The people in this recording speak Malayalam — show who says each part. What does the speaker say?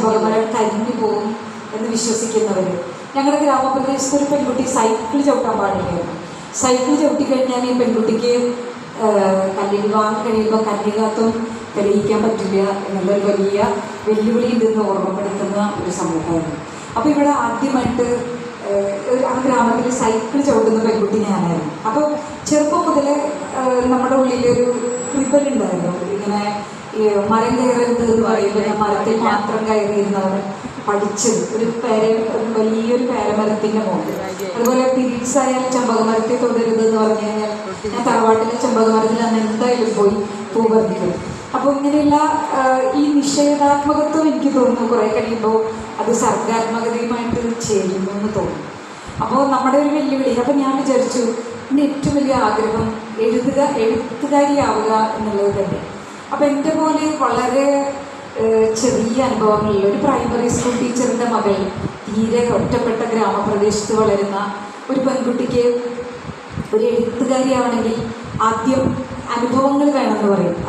Speaker 1: ചെമ്പകമരം കരിഞ്ഞു പോകും എന്ന് വിശ്വസിക്കുന്നവർ. ഞങ്ങളുടെ ഗ്രാമപ്രദേശത്ത് ഒരു പെൺകുട്ടി സൈക്കിൾ ചവിട്ടാൻ പാടില്ലായിരുന്നു. സൈക്കിൾ ചവിട്ടിക്കഴിഞ്ഞാൽ ഈ പെൺകുട്ടിക്ക് വിവാഹം കഴിയുമ്പോൾ കന്യകാത്വം തെളിയിക്കാൻ പറ്റില്ല എന്നുള്ളൊരു വലിയ വെല്ലുവിളി ഉണ്ടെന്ന് ഓർമ്മപ്പെടുത്തുന്ന ഒരു സമൂഹമായിരുന്നു. അപ്പോൾ ഇവിടെ ആദ്യമായിട്ട് ആ ഗ്രാമത്തിൽ സൈക്കിൾ ചവിട്ടുന്ന പെൺകുട്ടി ഞാനായിരുന്നു. അപ്പോൾ ചെറുപ്പം മുതലേ നമ്മുടെ ഉള്ളിലൊരു കൃപലുണ്ടായിരുന്നു. ഇങ്ങനെ മരം കയറരുത് എന്ന് പറയുമ്പോൾ ഞാൻ മരത്തിൽ മാത്രം കയറിയിരുന്നവർ പഠിച്ചത് ഒരു വലിയൊരു പേരമരത്തിൻ്റെ മുകളിൽ. അതുപോലെ പീരീഡ്സ് ആയാലും ചെമ്പകമരത്തെ തൊടരുത് എന്ന് പറഞ്ഞു കഴിഞ്ഞാൽ ഞാൻ തറവാട്ടിലെ ചെമ്പകമരത്തിൽ അന്ന് എന്തായാലും പോയി പൂ പറിക്കും. അപ്പോൾ ഇങ്ങനെയുള്ള ഈ നിഷേധാത്മകത്വം എനിക്ക് തോന്നുന്നു കുറേ കഴിയുമ്പോൾ അത് സർഗാത്മകതയുമായിട്ട് ചേരുന്നു എന്ന് തോന്നുന്നു. അപ്പോൾ നമ്മുടെ ഒരു വെല്ലുവിളി. അപ്പോൾ ഞാൻ വിചാരിച്ചു എൻ്റെ ഏറ്റവും വലിയ ആഗ്രഹം എഴുത്തുകാരിയാവുക എന്നുള്ളത് തന്നെ. അപ്പോൾ എൻ്റെ പോലെ വളരെ ചെറിയ അനുഭവങ്ങളിൽ ഒരു പ്രൈമറി സ്കൂൾ ടീച്ചറിൻ്റെ മകൾ, തീരെ ഒറ്റപ്പെട്ട ഗ്രാമപ്രദേശത്ത് വളരുന്ന ഒരു പെൺകുട്ടിക്ക് ഒരു എഴുത്തുകാരിയാവണമെങ്കിൽ ആദ്യം അനുഭവങ്ങൾ വേണമെന്ന് പറയും.